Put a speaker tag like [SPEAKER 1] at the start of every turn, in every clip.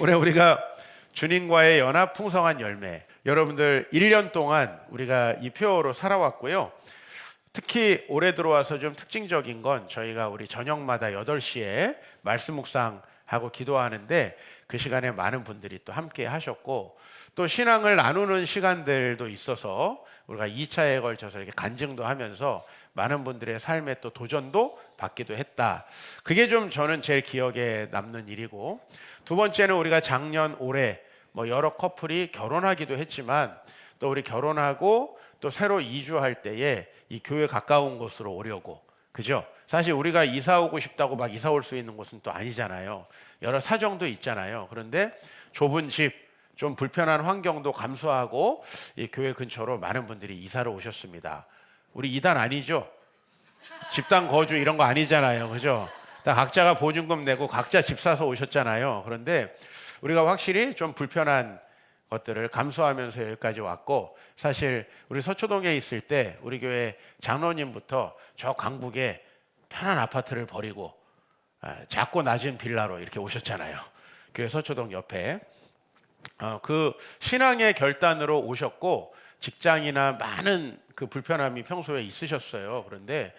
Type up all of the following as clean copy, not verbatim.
[SPEAKER 1] 올해 우리가 주님과의 연합 풍성한 열매, 여러분들 1년 동안 우리가 이 표어로 살아왔고요. 특히 올해 들어와서 좀 특징적인 건 저희가 우리 저녁마다 8시에 말씀 묵상하고 기도하는데 그 시간에 많은 분들이 또 함께 하셨고, 또 신앙을 나누는 시간들도 있어서 우리가 2차에 걸쳐서 이렇게 간증도 하면서 많은 분들의 삶에 또 도전도 받기도 했다. 그게 좀 저는 제일 기억에 남는 일이고, 두 번째는 우리가 작년 올해 여러 커플이 결혼하기도 했지만 또 우리 결혼하고 또 새로 이주할 때에 이 교회 가까운 곳으로 오려고, 그죠? 사실 우리가 이사 오고 싶다고 막 이사 올 수 있는 곳은 또 아니잖아요. 여러 사정도 있잖아요. 그런데 좁은 집, 좀 불편한 환경도 감수하고 이 교회 근처로 많은 분들이 이사를 오셨습니다. 우리 이단 아니죠? 집단 거주 이런 거 아니잖아요. 그죠? 다 각자가 보증금 내고 각자 집 사서 오셨잖아요. 그런데 우리가 확실히 좀 불편한 것들을 감수하면서 여기까지 왔고, 사실 우리 서초동에 있을 때 우리 교회 장로님부터 저 강북에 편한 아파트를 버리고 작고 낮은 빌라로 이렇게 오셨잖아요. 교회 서초동 옆에. 그 신앙의 결단으로 오셨고, 직장이나 많은 그 불편함이 평소에 있으셨어요. 그런데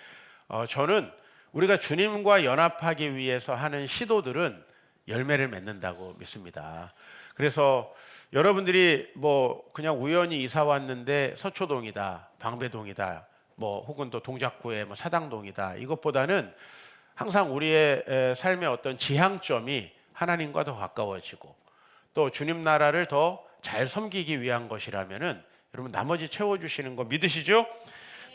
[SPEAKER 1] 저는 우리가 주님과 연합하기 위해서 하는 시도들은 열매를 맺는다고 믿습니다. 그래서 여러분들이 그냥 우연히 이사 왔는데 서초동이다, 방배동이다, 혹은 또 동작구의 사당동이다, 이것보다는 항상 우리의 삶의 어떤 지향점이 하나님과 더 가까워지고 또 주님 나라를 더 잘 섬기기 위한 것이라면은 여러분 나머지 채워주시는 거 믿으시죠?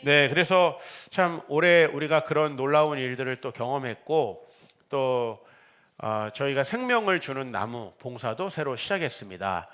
[SPEAKER 1] 네, 그래서 참 올해 우리가 그런 놀라운 일들을 또 경험했고, 또 저희가 생명을 주는 나무 봉사도 새로 시작했습니다.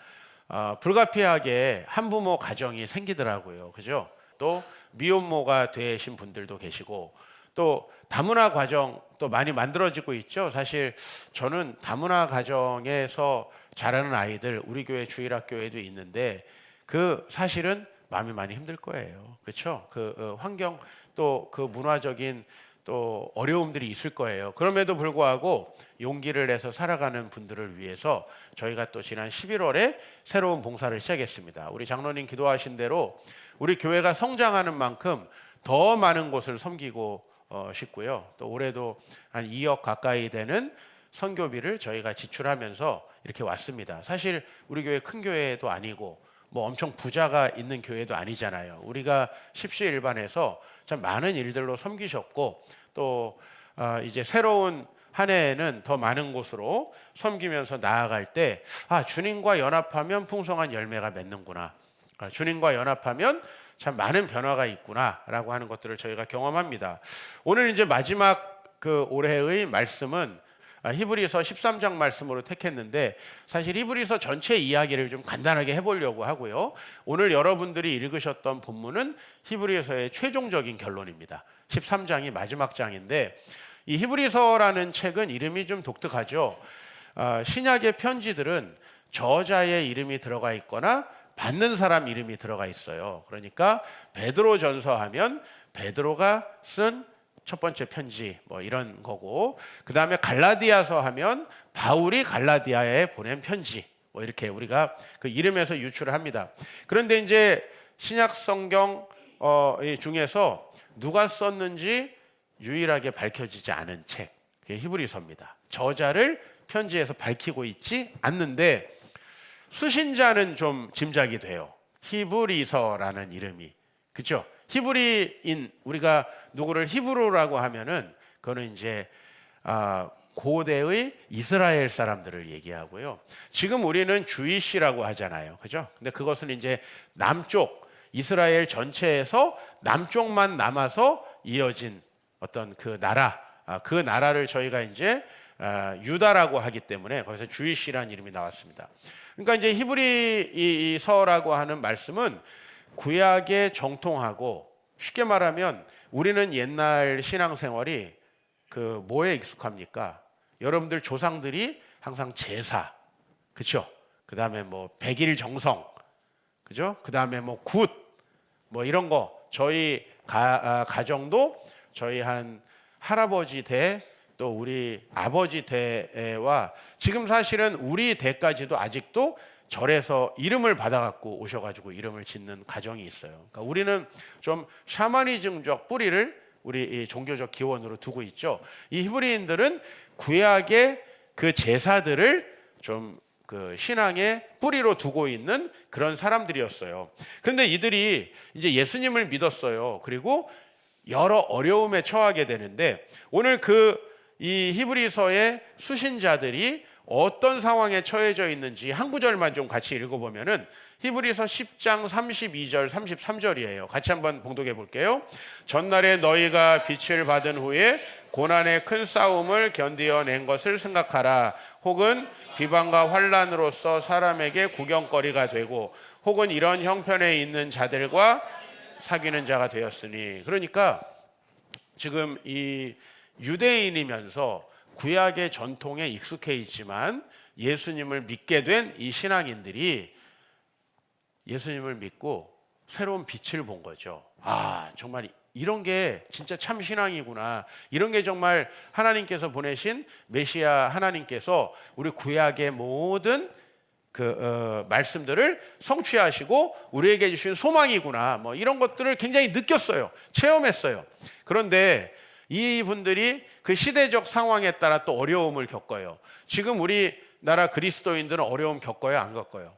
[SPEAKER 1] 불가피하게 한부모 가정이 생기더라고요. 그죠? 또 미혼모가 되신 분들도 계시고, 또 다문화 가정 또 많이 만들어지고 있죠. 사실 저는 다문화 가정에서 자라는 아이들 우리 교회 주일학교에도 있는데 그 사실은 마음이 많이 힘들 거예요. 그렇죠? 그 환경 또 그 문화적인 또 어려움들이 있을 거예요. 그럼에도 불구하고 용기를 내서 살아가는 분들을 위해서 저희가 또 지난 11월에 새로운 봉사를 시작했습니다. 우리 장로님 기도하신 대로 우리 교회가 성장하는 만큼 더 많은 곳을 섬기고 싶고요. 또 올해도 한 2억 가까이 되는 선교비를 저희가 지출하면서 이렇게 왔습니다. 사실 우리 교회 큰 교회도 아니고 엄청 부자가 있는 교회도 아니잖아요. 우리가 십시일반에서 참 많은 일들로 섬기셨고, 또 이제 새로운 한 해에는 더 많은 곳으로 섬기면서 나아갈 때 주님과 연합하면 풍성한 열매가 맺는구나, 주님과 연합하면 참 많은 변화가 있구나라고 하는 것들을 저희가 경험합니다. 오늘 이제 마지막 그 올해의 말씀은 히브리서 13장 말씀으로 택했는데, 사실 히브리서 전체 이야기를 좀 간단하게 해보려고 하고요. 오늘 여러분들이 읽으셨던 본문은 히브리서의 최종적인 결론입니다. 13장이 마지막 장인데, 이 히브리서라는 책은 이름이 좀 독특하죠. 신약의 편지들은 저자의 이름이 들어가 있거나 받는 사람 이름이 들어가 있어요. 그러니까 베드로전서 하면 베드로가 쓴 첫 번째 편지 이런 거고, 그 다음에 갈라디아서 하면 바울이 갈라디아에 보낸 편지, 이렇게 우리가 그 이름에서 유출을 합니다. 그런데 이제 신약 성경 중에서 누가 썼는지 유일하게 밝혀지지 않은 책, 그게 히브리서입니다. 저자를 편지에서 밝히고 있지 않는데 수신자는 좀 짐작이 돼요. 히브리서라는 이름이, 그렇죠? 히브리인, 우리가 누구를 히브로라고 하면은 그거는 이제 고대의 이스라엘 사람들을 얘기하고요. 지금 우리는 주이시라고 하잖아요, 그죠? 근데 그것은 이제 남쪽 이스라엘 전체에서 남쪽만 남아서 이어진 어떤 그 나라, 그 나라를 저희가 이제 유다라고 하기 때문에 거기서 주이시라는 이름이 나왔습니다. 그러니까 이제 히브리서라고 하는 말씀은 구약에 정통하고, 쉽게 말하면 우리는 옛날 신앙생활이 그 뭐에 익숙합니까? 여러분들 조상들이 항상 제사, 그렇죠? 그 다음에 백일 정성, 그죠? 그 다음에 굿, 이런 거. 저희 가정도 저희 한 할아버지 대 또 우리 아버지 대와 지금 사실은 우리 대까지도 아직도 절에서 이름을 받아갖고 오셔가지고 이름을 짓는 가정이 있어요. 그러니까 우리는 좀 샤머니즘적 뿌리를 우리 이 종교적 기원으로 두고 있죠. 이 히브리인들은 구약의 그 제사들을 좀 그 신앙의 뿌리로 두고 있는 그런 사람들이었어요. 그런데 이들이 이제 예수님을 믿었어요. 그리고 여러 어려움에 처하게 되는데 오늘 이 히브리서의 수신자들이 어떤 상황에 처해져 있는지 한 구절만 좀 같이 읽어보면은 히브리서 10장 32절 33절이에요. 같이 한번 봉독해 볼게요. 전날에 너희가 빛을 받은 후에 고난의 큰 싸움을 견디어낸 것을 생각하라. 혹은 비방과 환난으로서 사람에게 구경거리가 되고 혹은 이런 형편에 있는 자들과 사귀는 자가 되었으니. 그러니까 지금 이 유대인이면서 구약의 전통에 익숙해 있지만 예수님을 믿게 된 이 신앙인들이 예수님을 믿고 새로운 빛을 본 거죠. 아, 정말 이런 게 진짜 참 신앙이구나. 이런 게 정말 하나님께서 보내신 메시아 하나님께서 우리 구약의 모든 말씀들을 성취하시고 우리에게 주신 소망이구나. 뭐 이런 것들을 굉장히 느꼈어요. 체험했어요. 그런데 이분들이 그 시대적 상황에 따라 또 어려움을 겪어요. 지금 우리나라 그리스도인들은 어려움 겪어요? 안 겪어요?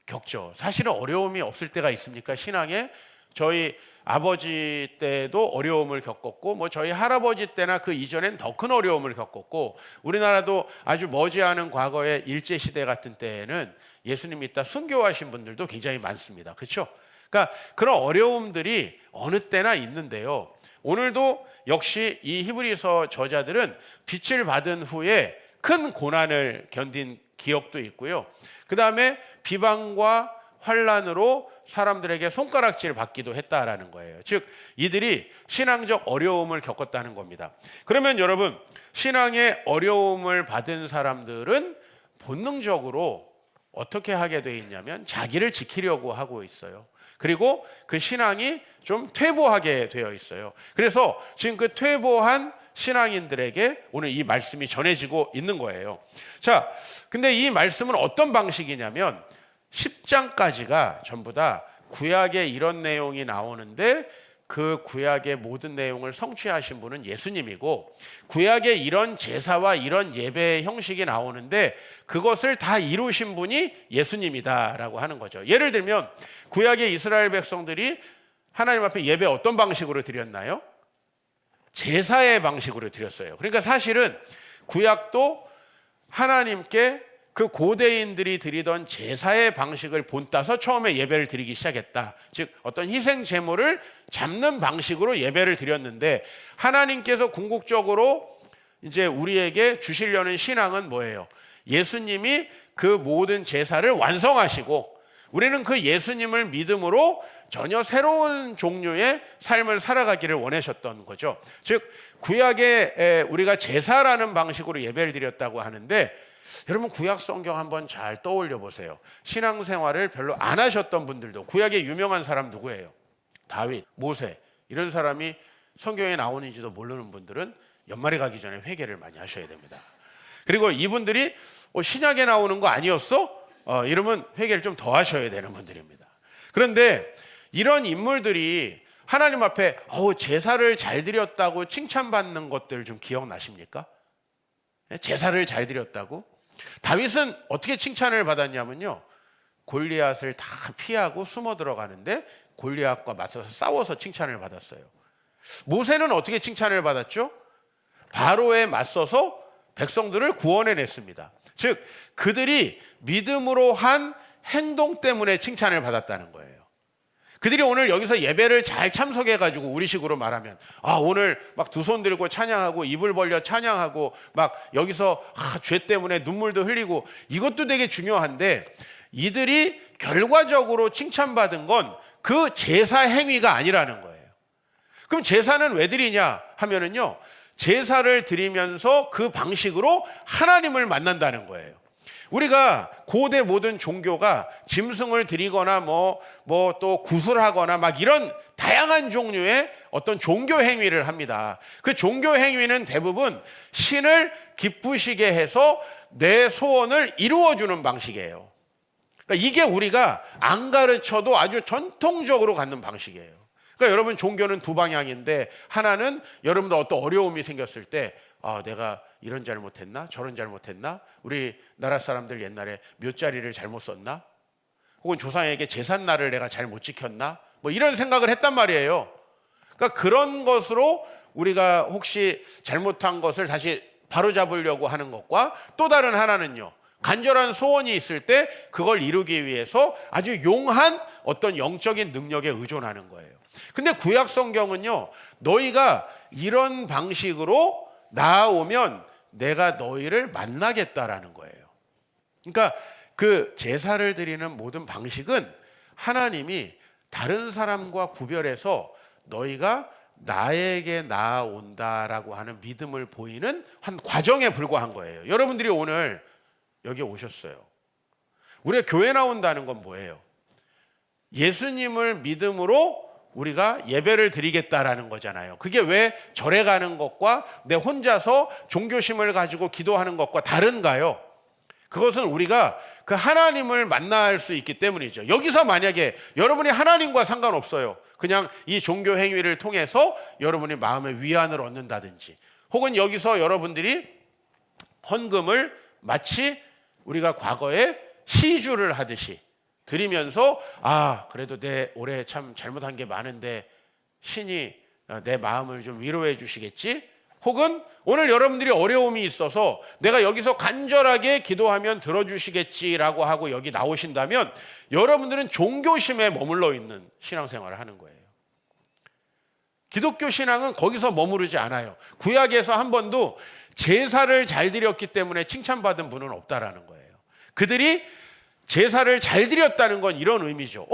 [SPEAKER 1] 겪죠. 사실은 어려움이 없을 때가 있습니까? 신앙에 저희 아버지 때도 어려움을 겪었고 뭐 저희 할아버지 때나 그 이전엔 더 큰 어려움을 겪었고 우리나라도 아주 머지않은 과거의 일제시대 같은 때에는 예수님 믿다 순교하신 분들도 굉장히 많습니다. 그렇죠? 그러니까 그런 어려움들이 어느 때나 있는데요. 오늘도 역시 이 히브리서 저자들은 빛을 받은 후에 큰 고난을 견딘 기억도 있고요. 그 다음에 비방과 환난으로 사람들에게 손가락질 받기도 했다라는 거예요. 즉 이들이 신앙적 어려움을 겪었다는 겁니다. 그러면 여러분, 신앙의 어려움을 받은 사람들은 본능적으로 어떻게 하게 돼 있냐면 자기를 지키려고 하고 있어요. 그리고 그 신앙이 좀 퇴보하게 되어 있어요. 그래서 지금 그 퇴보한 신앙인들에게 오늘 이 말씀이 전해지고 있는 거예요. 자, 근데 이 말씀은 어떤 방식이냐면 10장까지가 전부 다 구약에 이런 내용이 나오는데 그 구약의 모든 내용을 성취하신 분은 예수님이고 구약에 이런 제사와 이런 예배의 형식이 나오는데 그것을 다 이루신 분이 예수님이다라고 하는 거죠. 예를 들면 구약의 이스라엘 백성들이 하나님 앞에 예배 어떤 방식으로 드렸나요? 제사의 방식으로 드렸어요. 그러니까 사실은 구약도 하나님께 그 고대인들이 드리던 제사의 방식을 본따서 처음에 예배를 드리기 시작했다. 즉 어떤 희생 제물을 잡는 방식으로 예배를 드렸는데 하나님께서 궁극적으로 이제 우리에게 주시려는 신앙은 뭐예요? 예수님이 그 모든 제사를 완성하시고 우리는 그 예수님을 믿음으로 전혀 새로운 종류의 삶을 살아가기를 원하셨던 거죠. 즉 구약에 우리가 제사라는 방식으로 예배를 드렸다고 하는데 여러분 구약 성경 한번 잘 떠올려 보세요. 신앙생활을 별로 안 하셨던 분들도 구약의 유명한 사람 누구예요? 다윗, 모세 이런 사람이 성경에 나오는지도 모르는 분들은 연말에 가기 전에 회개를 많이 하셔야 됩니다. 그리고 이분들이 신약에 나오는 거 아니었어? 이러면 회개를 좀 더 하셔야 되는 분들입니다. 그런데 이런 인물들이 하나님 앞에 제사를 잘 드렸다고 칭찬받는 것들 좀 기억나십니까? 제사를 잘 드렸다고? 다윗은 어떻게 칭찬을 받았냐면요. 골리앗을 다 피하고 숨어 들어가는데 골리앗과 맞서서 싸워서 칭찬을 받았어요. 모세는 어떻게 칭찬을 받았죠? 바로에 맞서서 백성들을 구원해냈습니다. 즉 그들이 믿음으로 한 행동 때문에 칭찬을 받았다는 거예요. 그들이 오늘 여기서 예배를 잘 참석해가지고 우리식으로 말하면 오늘 막 두 손 들고 찬양하고 입을 벌려 찬양하고 막 여기서 죄 때문에 눈물도 흘리고 이것도 되게 중요한데 이들이 결과적으로 칭찬받은 건 그 제사 행위가 아니라는 거예요. 그럼 제사는 왜 드리냐 하면은요 제사를 드리면서 그 방식으로 하나님을 만난다는 거예요. 우리가 고대 모든 종교가 짐승을 드리거나 뭐 또 구슬하거나 막 이런 다양한 종류의 어떤 종교 행위를 합니다. 그 종교 행위는 대부분 신을 기쁘시게 해서 내 소원을 이루어주는 방식이에요. 그러니까 이게 우리가 안 가르쳐도 아주 전통적으로 갖는 방식이에요. 그러니까 여러분, 종교는 두 방향인데, 하나는 여러분들 어떤 어려움이 생겼을 때 내가 이런 잘못했나 저런 잘못했나, 우리나라 사람들 옛날에 묘자리를 잘못 썼나, 혹은 조상에게 제삿날을 내가 잘못 지켰나, 뭐 이런 생각을 했단 말이에요. 그러니까 그런 것으로 우리가 혹시 잘못한 것을 다시 바로잡으려고 하는 것과, 또 다른 하나는요, 간절한 소원이 있을 때 그걸 이루기 위해서 아주 용한 어떤 영적인 능력에 의존하는 거예요. 근데 구약 성경은요, 너희가 이런 방식으로 나아오면 내가 너희를 만나겠다라는 거예요. 그러니까 그 제사를 드리는 모든 방식은 하나님이 다른 사람과 구별해서 너희가 나에게 나아온다라고 하는 믿음을 보이는 한 과정에 불과한 거예요. 여러분들이 오늘 여기 오셨어요. 우리가 교회 나온다는 건 뭐예요? 예수님을 믿음으로 우리가 예배를 드리겠다라는 거잖아요. 그게 왜 절에 가는 것과 내 혼자서 종교심을 가지고 기도하는 것과 다른가요? 그것은 우리가 그 하나님을 만날 수 있기 때문이죠. 여기서 만약에 여러분이 하나님과 상관없어요, 그냥 이 종교 행위를 통해서 여러분이 마음의 위안을 얻는다든지, 혹은 여기서 여러분들이 헌금을 마치 우리가 과거에 시주를 하듯이 드리면서 그래도 내 올해 참 잘못한 게 많은데 신이 내 마음을 좀 위로해 주시겠지, 혹은 오늘 여러분들이 어려움이 있어서 내가 여기서 간절하게 기도하면 들어주시겠지라고 하고 여기 나오신다면 여러분들은 종교심에 머물러 있는 신앙생활을 하는 거예요. 기독교 신앙은 거기서 머무르지 않아요. 구약에서 한 번도 제사를 잘 드렸기 때문에 칭찬받은 분은 없다라는 거예요. 그들이 제사를 잘 드렸다는 건 이런 의미죠.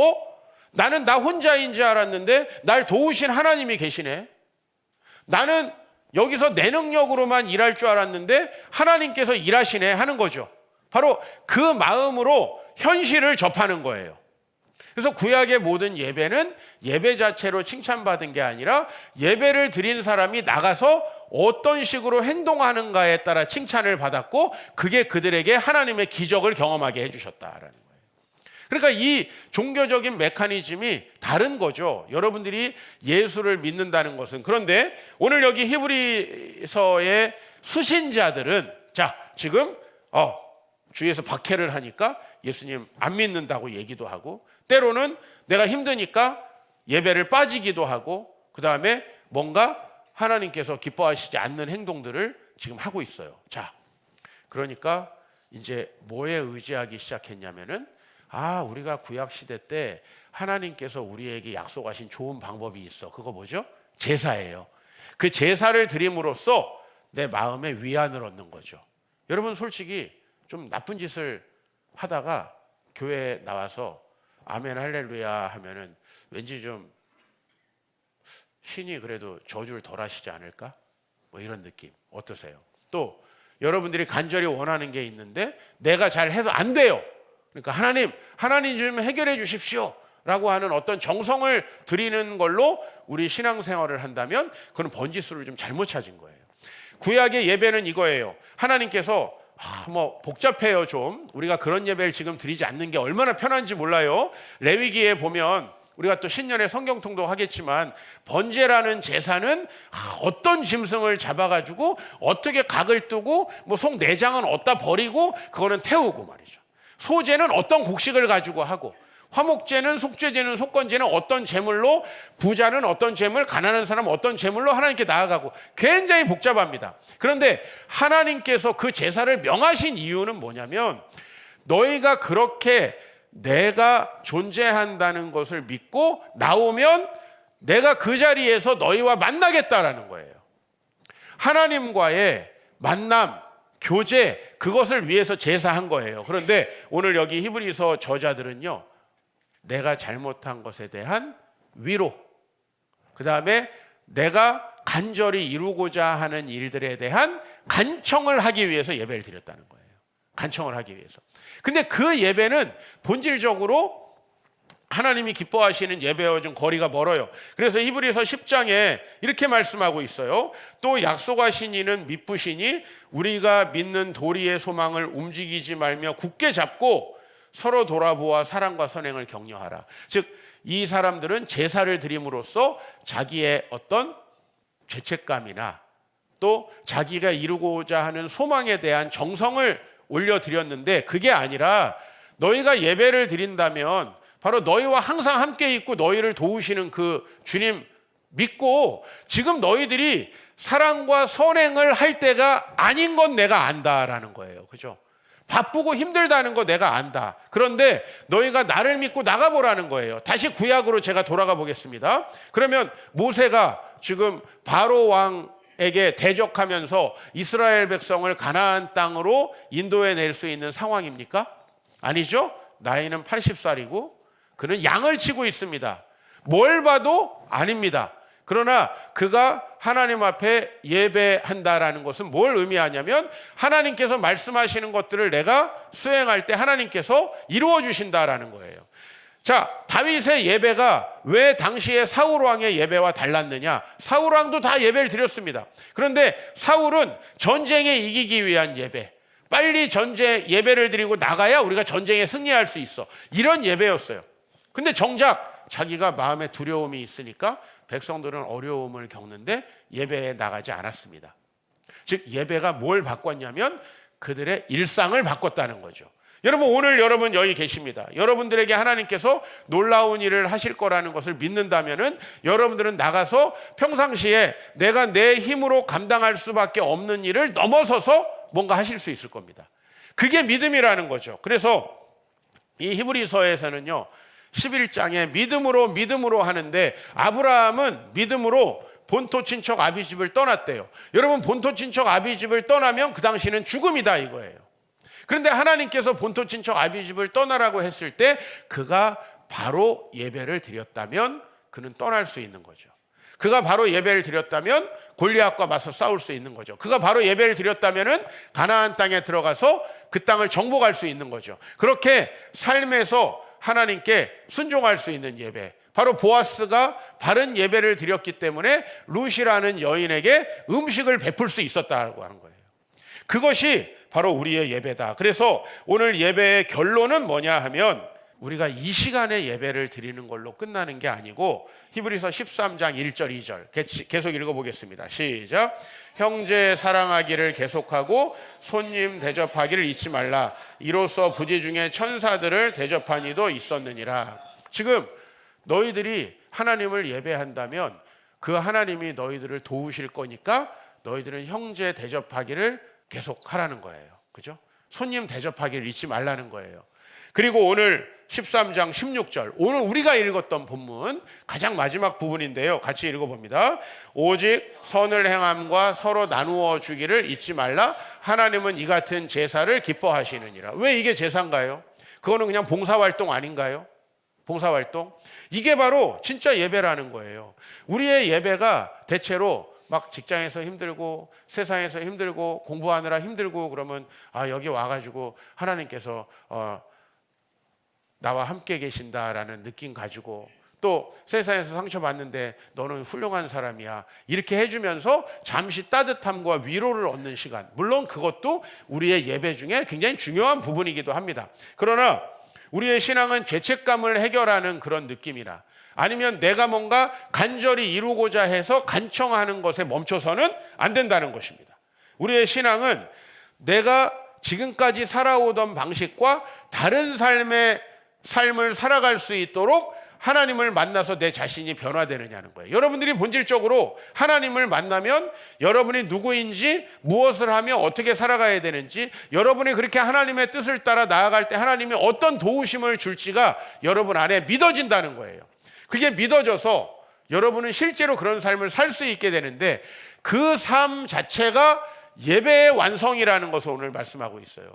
[SPEAKER 1] 나는 나 혼자인 줄 알았는데 날 도우신 하나님이 계시네. 나는 여기서 내 능력으로만 일할 줄 알았는데 하나님께서 일하시네 하는 거죠. 바로 그 마음으로 현실을 접하는 거예요. 그래서 구약의 모든 예배는 예배 자체로 칭찬받은 게 아니라 예배를 드린 사람이 나가서 어떤 식으로 행동하는가에 따라 칭찬을 받았고, 그게 그들에게 하나님의 기적을 경험하게 해주셨다라는 거예요. 그러니까 이 종교적인 메커니즘이 다른 거죠. 여러분들이 예수를 믿는다는 것은. 그런데 오늘 여기 히브리서의 수신자들은 지금 주위에서 박해를 하니까 예수님 안 믿는다고 얘기도 하고, 때로는 내가 힘드니까 예배를 빠지기도 하고, 그 다음에 뭔가 하나님께서 기뻐하시지 않는 행동들을 지금 하고 있어요. 그러니까 이제 뭐에 의지하기 시작했냐면은 우리가 구약 시대 때 하나님께서 우리에게 약속하신 좋은 방법이 있어. 그거 뭐죠? 제사예요. 그 제사를 드림으로써 내 마음에 위안을 얻는 거죠. 여러분, 솔직히 좀 나쁜 짓을 하다가 교회에 나와서 아멘 할렐루야 하면은 왠지 좀 신이 그래도 저주를 덜 하시지 않을까? 뭐 이런 느낌 어떠세요? 또 여러분들이 간절히 원하는 게 있는데 내가 잘 해서 안 돼요. 그러니까 하나님 좀 해결해 주십시오 라고 하는 어떤 정성을 드리는 걸로 우리 신앙생활을 한다면 그건 번지수를 좀 잘못 찾은 거예요. 구약의 예배는 이거예요. 하나님께서 뭐 복잡해요 좀. 우리가 그런 예배를 지금 드리지 않는 게 얼마나 편한지 몰라요. 레위기에 보면 우리가 또 신년에 성경통도 하겠지만 번제라는 제사는 어떤 짐승을 잡아가지고 어떻게 각을 뜨고 뭐 속 내장은 어디다 버리고 그거는 태우고 말이죠. 소제는 어떤 곡식을 가지고 하고, 화목제는 속죄제는 속건제는 어떤 제물로, 부자는 어떤 제물, 가난한 사람은 어떤 제물로 하나님께 나아가고, 굉장히 복잡합니다. 그런데 하나님께서 그 제사를 명하신 이유는 뭐냐면 너희가 그렇게 내가 존재한다는 것을 믿고 나오면 내가 그 자리에서 너희와 만나겠다라는 거예요. 하나님과의 만남, 교제, 그것을 위해서 제사한 거예요. 그런데 오늘 여기 히브리서 저자들은요, 내가 잘못한 것에 대한 위로, 그 다음에 내가 간절히 이루고자 하는 일들에 대한 간청을 하기 위해서 예배를 드렸다는 거예요. 간청을 하기 위해서. 근데 그 예배는 본질적으로 하나님이 기뻐하시는 예배와 좀 거리가 멀어요. 그래서 히브리서 10장에 이렇게 말씀하고 있어요. 또 약속하신 이는 미쁘시니 우리가 믿는 도리의 소망을 움직이지 말며 굳게 잡고 서로 돌아보아 사랑과 선행을 격려하라. 즉 이 사람들은 제사를 드림으로써 자기의 어떤 죄책감이나 또 자기가 이루고자 하는 소망에 대한 정성을 올려드렸는데, 그게 아니라 너희가 예배를 드린다면 바로 너희와 항상 함께 있고 너희를 도우시는 그 주님 믿고, 지금 너희들이 사랑과 선행을 할 때가 아닌 건 내가 안다라는 거예요. 그죠? 바쁘고 힘들다는 거 내가 안다. 그런데 너희가 나를 믿고 나가보라는 거예요. 다시 구약으로 제가 돌아가 보겠습니다. 그러면 모세가 지금 바로 왕에게 대적하면서 이스라엘 백성을 가나안 땅으로 인도해 낼 수 있는 상황입니까? 아니죠. 나이는 80살이고 그는 양을 치고 있습니다. 뭘 봐도 아닙니다. 그러나 그가 하나님 앞에 예배한다라는 것은 뭘 의미하냐면, 하나님께서 말씀하시는 것들을 내가 수행할 때 하나님께서 이루어 주신다라는 거예요. 자, 다윗의 예배가 왜 당시에 사울 왕의 예배와 달랐느냐? 사울 왕도 다 예배를 드렸습니다. 그런데 사울은 전쟁에 이기기 위한 예배, 빨리 전쟁 예배를 드리고 나가야 우리가 전쟁에 승리할 수 있어, 이런 예배였어요. 근데 정작 자기가 마음에 두려움이 있으니까 백성들은 어려움을 겪는데 예배에 나가지 않았습니다. 즉 예배가 뭘 바꿨냐면 그들의 일상을 바꿨다는 거죠. 여러분, 오늘 여러분 여기 계십니다. 여러분들에게 하나님께서 놀라운 일을 하실 거라는 것을 믿는다면은 여러분들은 나가서 평상시에 내가 내 힘으로 감당할 수밖에 없는 일을 넘어서서 뭔가 하실 수 있을 겁니다. 그게 믿음이라는 거죠. 그래서 이 히브리서에서는요 11장에 믿음으로 하는데, 아브라함은 믿음으로 본토 친척 아비집을 떠났대요. 여러분, 본토 친척 아비집을 떠나면 그 당시는 죽음이다 이거예요. 그런데 하나님께서 본토 친척 아비집을 떠나라고 했을 때 그가 바로 예배를 드렸다면 그는 떠날 수 있는 거죠. 그가 바로 예배를 드렸다면 골리앗과 맞서 싸울 수 있는 거죠. 그가 바로 예배를 드렸다면은 가나안 땅에 들어가서 그 땅을 정복할 수 있는 거죠. 그렇게 삶에서 하나님께 순종할 수 있는 예배, 바로 보아스가 바른 예배를 드렸기 때문에 룻이라는 여인에게 음식을 베풀 수 있었다고 하는 거예요. 그것이 바로 우리의 예배다. 그래서 오늘 예배의 결론은 뭐냐 하면, 우리가 이 시간에 예배를 드리는 걸로 끝나는 게 아니고, 히브리서 13장 1절 2절 계속 읽어보겠습니다. 시작. 형제 사랑하기를 계속하고 손님 대접하기를 잊지 말라. 이로써 부지 중에 천사들을 대접한 이도 있었느니라. 지금 너희들이 하나님을 예배한다면 그 하나님이 너희들을 도우실 거니까 너희들은 형제 대접하기를 계속 하라는 거예요. 그죠? 손님 대접하기를 잊지 말라는 거예요. 그리고 오늘 13장 16절, 오늘 우리가 읽었던 본문 가장 마지막 부분인데요. 같이 읽어봅니다. 오직 선을 행함과 서로 나누어 주기를 잊지 말라. 하나님은 이 같은 제사를 기뻐하시느니라. 왜 이게 제사인가요? 그거는 그냥 봉사활동 아닌가요? 봉사활동? 이게 바로 진짜 예배라는 거예요. 우리의 예배가 대체로 막 직장에서 힘들고 세상에서 힘들고 공부하느라 힘들고 그러면 여기 와가지고 하나님께서 나와 함께 계신다라는 느낌 가지고, 또 세상에서 상처받는데 너는 훌륭한 사람이야 이렇게 해주면서 잠시 따뜻함과 위로를 얻는 시간, 물론 그것도 우리의 예배 중에 굉장히 중요한 부분이기도 합니다. 그러나 우리의 신앙은 죄책감을 해결하는 그런 느낌이나 아니면 내가 뭔가 간절히 이루고자 해서 간청하는 것에 멈춰서는 안 된다는 것입니다. 우리의 신앙은 내가 지금까지 살아오던 방식과 다른 삶을 살아갈 수 있도록 하나님을 만나서 내 자신이 변화되느냐는 거예요. 여러분들이 본질적으로 하나님을 만나면 여러분이 누구인지, 무엇을 하며 어떻게 살아가야 되는지, 여러분이 그렇게 하나님의 뜻을 따라 나아갈 때 하나님이 어떤 도우심을 줄지가 여러분 안에 믿어진다는 거예요. 그게 믿어져서 여러분은 실제로 그런 삶을 살 수 있게 되는데, 그 삶 자체가 예배의 완성이라는 것을 오늘 말씀하고 있어요.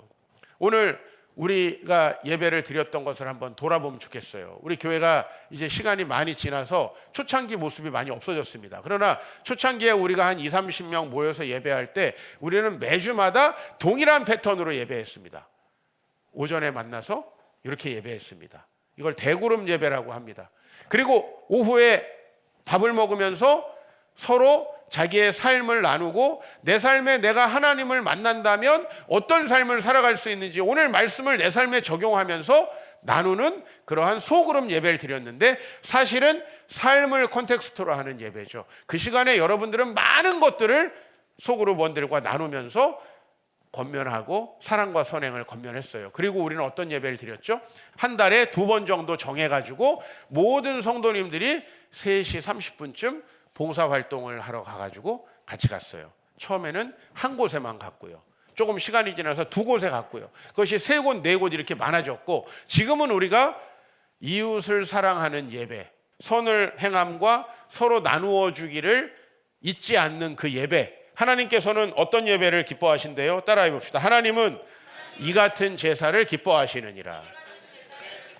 [SPEAKER 1] 오늘 우리가 예배를 드렸던 것을 한번 돌아보면 좋겠어요. 우리 교회가 이제 시간이 많이 지나서 초창기 모습이 많이 없어졌습니다. 그러나 초창기에 우리가 한 20-30명 모여서 예배할 때 우리는 매주마다 동일한 패턴으로 예배했습니다. 오전에 만나서 이렇게 예배했습니다. 이걸 대구름 예배라고 합니다. 그리고 오후에 밥을 먹으면서 서로 자기의 삶을 나누고 내 삶에 내가 하나님을 만난다면 어떤 삶을 살아갈 수 있는지 오늘 말씀을 내 삶에 적용하면서 나누는 그러한 소그룹 예배를 드렸는데 사실은 삶을 컨텍스트로 하는 예배죠. 그 시간에 여러분들은 많은 것들을 소그룹원들과 나누면서 권면하고 사랑과 선행을 권면했어요. 그리고 우리는 어떤 예배를 드렸죠? 한 달에 2번 정도 정해가지고 모든 성도님들이 3시 30분쯤 봉사활동을 하러 가가지고 같이 갔어요. 처음에는 한 곳에만 갔고요. 조금 시간이 지나서 2곳에 갔고요. 그것이 3곳, 4곳 이렇게 많아졌고 지금은 우리가 이웃을 사랑하는 예배, 선을 행함과 서로 나누어 주기를 잊지 않는 그 예배. 하나님께서는 어떤 예배를 기뻐하신대요? 따라해 봅시다. 하나님은 이 같은 제사를 기뻐하시느니라.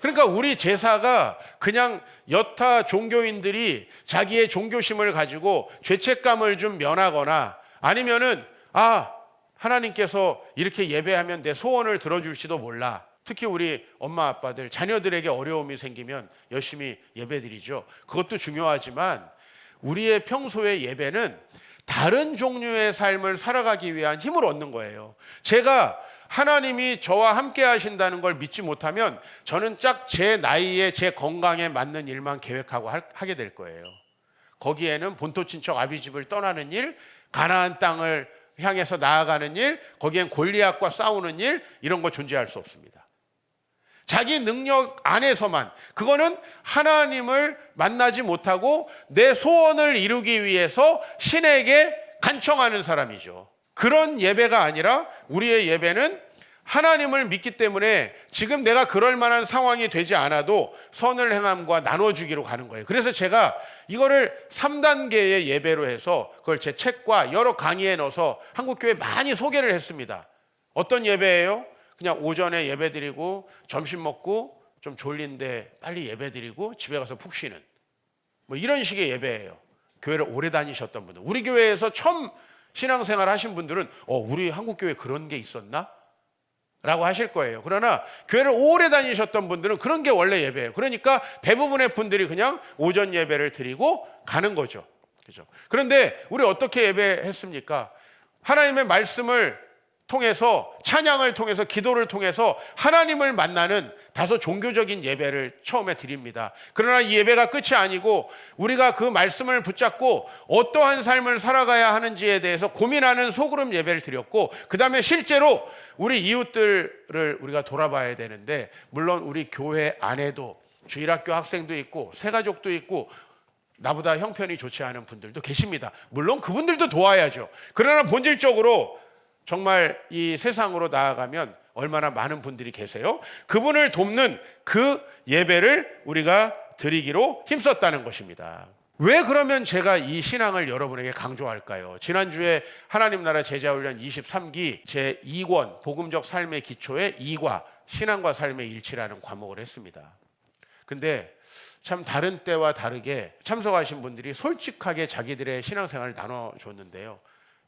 [SPEAKER 1] 그러니까 우리 제사가 그냥 여타 종교인들이 자기의 종교심을 가지고 죄책감을 좀 면하거나 아니면은 하나님께서 이렇게 예배하면 내 소원을 들어줄지도 몰라. 특히 우리 엄마 아빠들 자녀들에게 어려움이 생기면 열심히 예배드리죠. 그것도 중요하지만 우리의 평소의 예배는 다른 종류의 삶을 살아가기 위한 힘을 얻는 거예요. 제가 하나님이 저와 함께 하신다는 걸 믿지 못하면 저는 딱 제 나이에 제 건강에 맞는 일만 계획하고 하게 될 거예요. 거기에는 본토 친척 아비집을 떠나는 일, 가나안 땅을 향해서 나아가는 일, 거기엔 골리앗과 싸우는 일, 이런 거 존재할 수 없습니다. 자기 능력 안에서만, 그거는 하나님을 만나지 못하고 내 소원을 이루기 위해서 신에게 간청하는 사람이죠. 그런 예배가 아니라 우리의 예배는 하나님을 믿기 때문에 지금 내가 그럴 만한 상황이 되지 않아도 선을 행함과 나눠주기로 가는 거예요. 그래서 제가 이거를 3단계의 예배로 해서 그걸 제 책과 여러 강의에 넣어서 한국교회에 많이 소개를 했습니다. 어떤 예배예요? 그냥 오전에 예배 드리고 점심 먹고 좀 졸린데 빨리 예배 드리고 집에 가서 푹 쉬는 뭐 이런 식의 예배예요. 교회를 오래 다니셨던 분들, 우리 교회에서 처음 신앙생활 하신 분들은 우리 한국교회에 그런 게 있었나? 라고 하실 거예요. 그러나 교회를 오래 다니셨던 분들은 그런 게 원래 예배예요. 그러니까 대부분의 분들이 그냥 오전 예배를 드리고 가는 거죠. 그죠? 그런데 우리 어떻게 예배했습니까? 하나님의 말씀을 통해서, 찬양을 통해서, 기도를 통해서 하나님을 만나는 다소 종교적인 예배를 처음에 드립니다. 그러나 이 예배가 끝이 아니고 우리가 그 말씀을 붙잡고 어떠한 삶을 살아가야 하는지에 대해서 고민하는 소그룹 예배를 드렸고, 그 다음에 실제로 우리 이웃들을 우리가 돌아봐야 되는데, 물론 우리 교회 안에도 주일학교 학생도 있고 새가족도 있고 나보다 형편이 좋지 않은 분들도 계십니다. 물론 그분들도 도와야죠. 그러나 본질적으로 정말 이 세상으로 나아가면 얼마나 많은 분들이 계세요. 그분을 돕는 그 예배를 우리가 드리기로 힘썼다는 것입니다. 왜 그러면 제가 이 신앙을 여러분에게 강조할까요? 지난주에 하나님 나라 제자훈련 23기 제2권 복음적 삶의 기초의 2과 신앙과 삶의 일치라는 과목을 했습니다. 근데 참 다른 때와 다르게 참석하신 분들이 솔직하게 자기들의 신앙생활을 나눠줬는데요.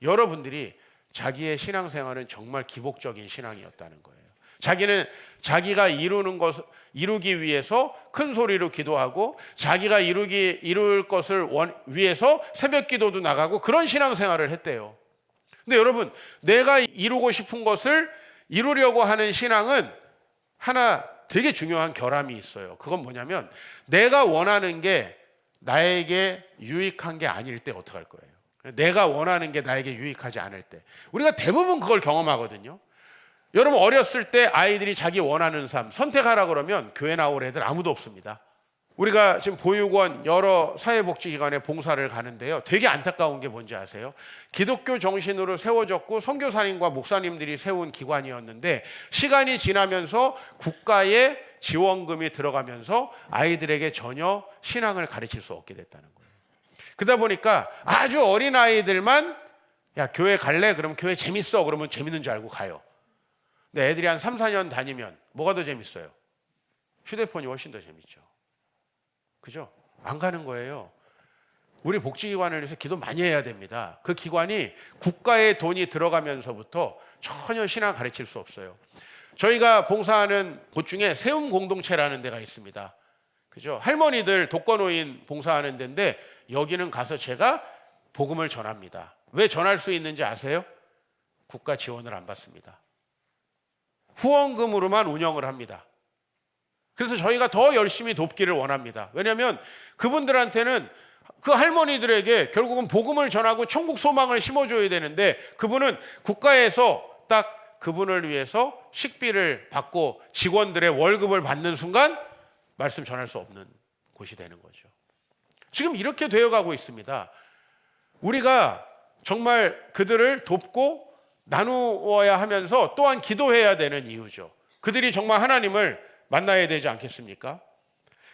[SPEAKER 1] 여러분들이 자기의 신앙생활은 정말 기복적인 신앙이었다는 거예요. 자기는 자기가 이루기 위해서 큰 소리로 기도하고 자기가 이룰 것을 위해서 새벽 기도도 나가고 그런 신앙생활을 했대요. 근데 여러분, 내가 이루고 싶은 것을 이루려고 하는 신앙은 하나 되게 중요한 결함이 있어요. 그건 뭐냐면 내가 원하는 게 나에게 유익한 게 아닐 때 어떡할 거예요? 내가 원하는 게 나에게 유익하지 않을 때. 우리가 대부분 그걸 경험하거든요. 여러분, 어렸을 때 아이들이 자기 원하는 삶 선택하라 그러면 교회 나올 애들 아무도 없습니다. 우리가 지금 보육원 여러 사회복지기관에 봉사를 가는데요. 되게 안타까운 게 뭔지 아세요? 기독교 정신으로 세워졌고 선교사님과 목사님들이 세운 기관이었는데 시간이 지나면서 국가의 지원금이 들어가면서 아이들에게 전혀 신앙을 가르칠 수 없게 됐다는 거예요. 그러다 보니까 아주 어린 아이들만 야, 교회 갈래? 그러면 교회 재밌어. 그러면 재밌는 줄 알고 가요. 근데 애들이 한 3, 4년 다니면 뭐가 더 재밌어요? 휴대폰이 훨씬 더 재밌죠. 그죠? 안 가는 거예요. 우리 복지기관을 위해서 기도 많이 해야 됩니다. 그 기관이 국가의 돈이 들어가면서부터 전혀 신앙 가르칠 수 없어요. 저희가 봉사하는 곳 중에 세움 공동체라는 데가 있습니다. 그죠? 할머니들 독거노인 봉사하는 데인데 여기는 가서 제가 복음을 전합니다. 왜 전할 수 있는지 아세요? 국가 지원을 안 받습니다. 후원금으로만 운영을 합니다. 그래서 저희가 더 열심히 돕기를 원합니다. 왜냐하면 그분들한테는 그 할머니들에게 결국은 복음을 전하고 천국 소망을 심어줘야 되는데 그분은 국가에서 딱 그분을 위해서 식비를 받고 직원들의 월급을 받는 순간 말씀 전할 수 없는 곳이 되는 거죠. 지금 이렇게 되어가고 있습니다. 우리가 정말 그들을 돕고 나누어야 하면서 또한 기도해야 되는 이유죠. 그들이 정말 하나님을 만나야 되지 않겠습니까?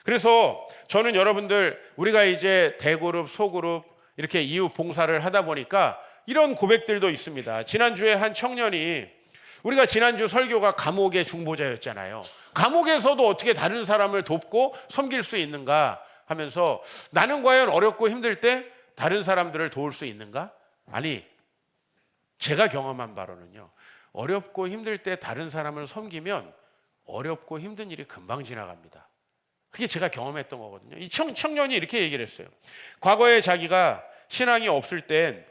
[SPEAKER 1] 그래서 저는 여러분들 우리가 이제 대그룹, 소그룹 이렇게 이웃 봉사를 하다 보니까 이런 고백들도 있습니다. 지난주에 한 청년이 우리가 지난주 설교가 감옥의 중보자였잖아요. 감옥에서도 어떻게 다른 사람을 돕고 섬길 수 있는가 하면서 나는 과연 어렵고 힘들 때 다른 사람들을 도울 수 있는가? 아니, 제가 경험한 바로는요. 어렵고 힘들 때 다른 사람을 섬기면 어렵고 힘든 일이 금방 지나갑니다. 그게 제가 경험했던 거거든요. 이 청년이 이렇게 얘기를 했어요. 과거에 자기가 신앙이 없을 땐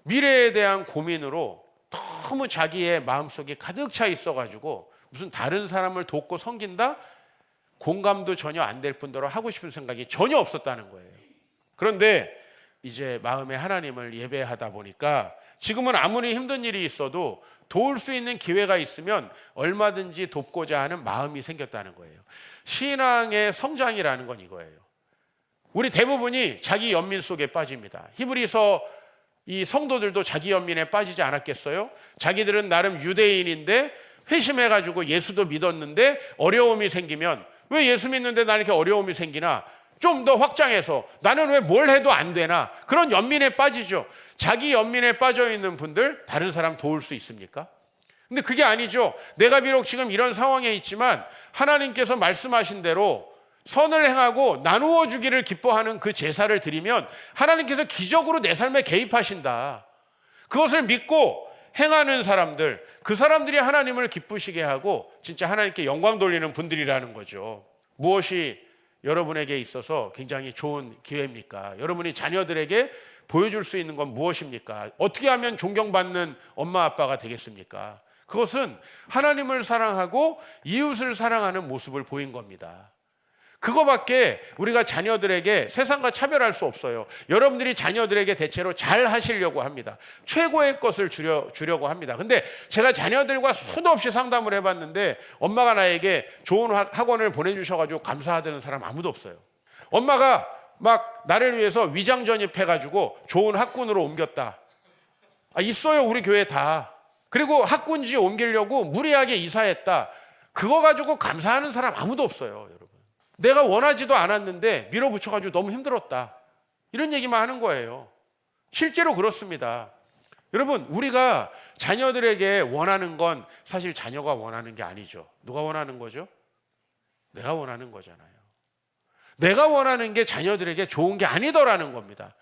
[SPEAKER 1] 미래에 대한 고민으로 너무 자기의 마음속에 가득 차 있어가지고 무슨 다른 사람을 돕고 섬긴다? 공감도 전혀 안 될 뿐더러 하고 싶은 생각이 전혀 없었다는 거예요. 그런데 이제 마음에 하나님을 예배하다 보니까 지금은 아무리 힘든 일이 있어도 도울 수 있는 기회가 있으면 얼마든지 돕고자 하는 마음이 생겼다는 거예요. 신앙의 성장이라는 건 이거예요. 우리 대부분이 자기 연민 속에 빠집니다. 히브리서 이 성도들도 자기 연민에 빠지지 않았겠어요? 자기들은 나름 유대인인데 회심해가지고 예수도 믿었는데 어려움이 생기면 왜 예수 믿는데 나는 이렇게 어려움이 생기나? 좀 더 확장해서 나는 왜 뭘 해도 안 되나? 그런 연민에 빠지죠. 자기 연민에 빠져 있는 분들 다른 사람 도울 수 있습니까? 근데 그게 아니죠. 내가 비록 지금 이런 상황에 있지만 하나님께서 말씀하신 대로 선을 행하고 나누어 주기를 기뻐하는 그 제사를 드리면 하나님께서 기적으로 내 삶에 개입하신다. 그것을 믿고 행하는 사람들, 그 사람들이 하나님을 기쁘시게 하고 진짜 하나님께 영광 돌리는 분들이라는 거죠. 무엇이 여러분에게 있어서 굉장히 좋은 기회입니까? 여러분이 자녀들에게 보여줄 수 있는 건 무엇입니까? 어떻게 하면 존경받는 엄마 아빠가 되겠습니까? 그것은 하나님을 사랑하고 이웃을 사랑하는 모습을 보인 겁니다. 그거밖에 우리가 자녀들에게 세상과 차별할 수 없어요. 여러분들이 자녀들에게 대체로 잘 하시려고 합니다. 최고의 것을 주려고 합니다. 근데 제가 자녀들과 수도 없이 상담을 해봤는데 엄마가 나에게 좋은 학원을 보내주셔가지고 감사하다는 사람 아무도 없어요. 엄마가 막 나를 위해서 위장 전입해가지고 좋은 학군으로 옮겼다. 있어요, 우리 교회 다. 그리고 학군지 옮기려고 무리하게 이사했다. 그거 가지고 감사하는 사람 아무도 없어요, 여러분. 내가 원하지도 않았는데 밀어붙여가지고 너무 힘들었다. 이런 얘기만 하는 거예요. 실제로 그렇습니다. 여러분, 우리가 자녀들에게 원하는 건 사실 자녀가 원하는 게 아니죠. 누가 원하는 거죠? 내가 원하는 거잖아요. 내가 원하는 게 자녀들에게 좋은 게 아니더라는 겁니다.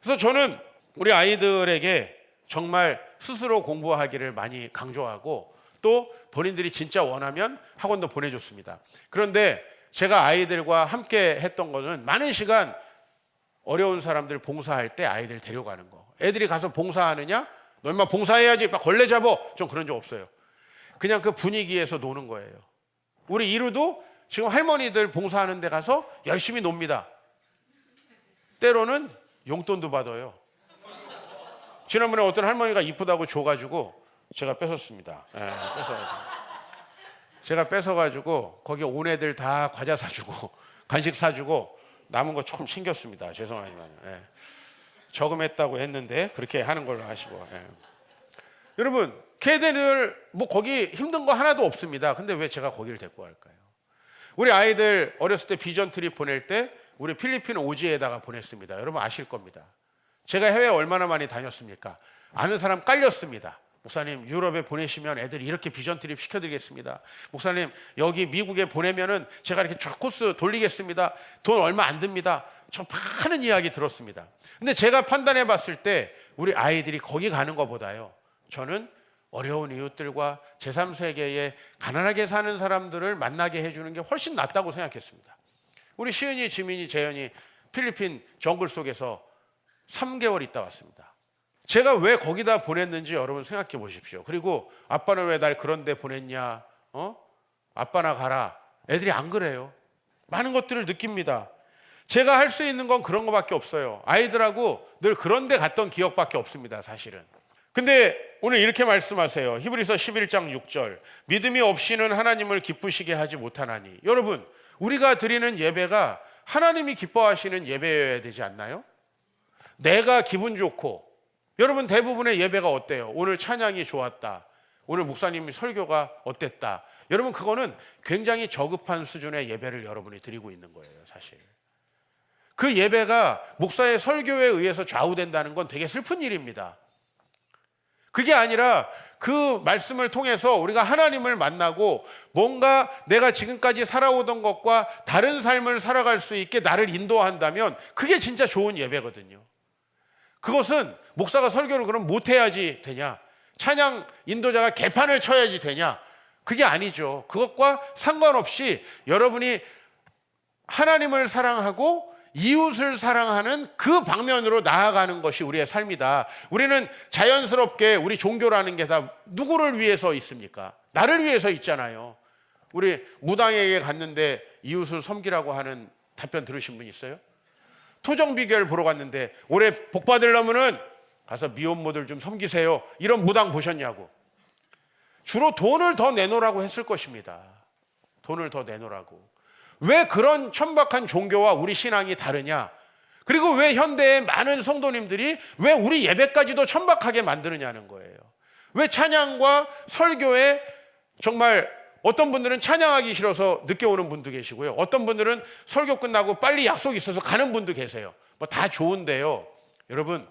[SPEAKER 1] 그래서 저는 우리 아이들에게 정말 스스로 공부하기를 많이 강조하고 또 본인들이 진짜 원하면 학원도 보내줬습니다. 그런데 제가 아이들과 함께 했던 거는 많은 시간 어려운 사람들 봉사할 때 아이들 데려가는 거. 애들이 가서 봉사하느냐? 너 인마 봉사해야지. 막 걸레 잡어. 좀 그런 적 없어요. 그냥 그 분위기에서 노는 거예요. 우리 이루도 지금 할머니들 봉사하는 데 가서 열심히 놉니다. 때로는 용돈도 받아요. 지난번에 어떤 할머니가 이쁘다고 줘가지고 제가 뺏었습니다. 제가 뺏어가지고 거기 온 애들 다 과자 사주고 간식 사주고 남은 거 조금 챙겼습니다. 죄송하지만 저금했다고 했는데 그렇게 하는 걸로 하시고. 여러분, 걔네들 뭐 거기 힘든 거 하나도 없습니다. 근데 왜 제가 거기를 데리고 갈까요? 우리 아이들 어렸을 때 비전 트립 보낼 때 우리 필리핀 오지에다가 보냈습니다. 여러분 아실 겁니다. 제가 해외 얼마나 많이 다녔습니까? 아는 사람 깔렸습니다. 목사님, 유럽에 보내시면 애들이 이렇게 비전 트립 시켜드리겠습니다. 목사님, 여기 미국에 보내면은 제가 이렇게 쫙 코스 돌리겠습니다. 돈 얼마 안 듭니다. 저 많은 이야기 들었습니다. 근데 제가 판단해 봤을 때 우리 아이들이 거기 가는 것보다요, 저는 어려운 이웃들과 제3세계에 가난하게 사는 사람들을 만나게 해주는 게 훨씬 낫다고 생각했습니다. 우리 시은이, 지민이, 재현이 필리핀 정글 속에서 3개월 있다 왔습니다. 제가 왜 거기다 보냈는지 여러분 생각해 보십시오. 그리고 아빠는 왜 날 그런 데 보냈냐? 아빠나 가라. 애들이 안 그래요. 많은 것들을 느낍니다. 제가 할 수 있는 건 그런 거밖에 없어요. 아이들하고 늘 그런 데 갔던 기억밖에 없습니다, 사실은. 근데 오늘 이렇게 말씀하세요. 히브리서 11장 6절. 믿음이 없이는 하나님을 기쁘시게 하지 못하나니. 여러분, 우리가 드리는 예배가 하나님이 기뻐하시는 예배여야 되지 않나요? 내가 기분 좋고, 여러분 대부분의 예배가 어때요? 오늘 찬양이 좋았다. 오늘 목사님이 설교가 어땠다. 여러분 그거는 굉장히 저급한 수준의 예배를 여러분이 드리고 있는 거예요, 사실. 그 예배가 목사의 설교에 의해서 좌우된다는 건 되게 슬픈 일입니다. 그게 아니라 그 말씀을 통해서 우리가 하나님을 만나고 뭔가 내가 지금까지 살아오던 것과 다른 삶을 살아갈 수 있게 나를 인도한다면 그게 진짜 좋은 예배거든요. 그것은 목사가 설교를 그럼 못해야지 되냐? 찬양 인도자가 개판을 쳐야지 되냐? 그게 아니죠. 그것과 상관없이 여러분이 하나님을 사랑하고 이웃을 사랑하는 그 방면으로 나아가는 것이 우리의 삶이다. 우리는 자연스럽게 우리 종교라는 게 다 누구를 위해서 있습니까? 나를 위해서 있잖아요. 우리 무당에게 갔는데 이웃을 섬기라고 하는 답변 들으신 분 있어요? 토정 비결 보러 갔는데 올해 복 받으려면은 가서 미혼모들 좀 섬기세요. 이런 무당 보셨냐고. 주로 돈을 더 내놓으라고 했을 것입니다. 돈을 더 내놓으라고. 왜 그런 천박한 종교와 우리 신앙이 다르냐? 그리고 왜 현대의 많은 성도님들이 왜 우리 예배까지도 천박하게 만드느냐는 거예요. 왜 찬양과 설교에 정말 어떤 분들은 찬양하기 싫어서 늦게 오는 분도 계시고요. 어떤 분들은 설교 끝나고 빨리 약속이 있어서 가는 분도 계세요. 뭐 다 좋은데요. 여러분,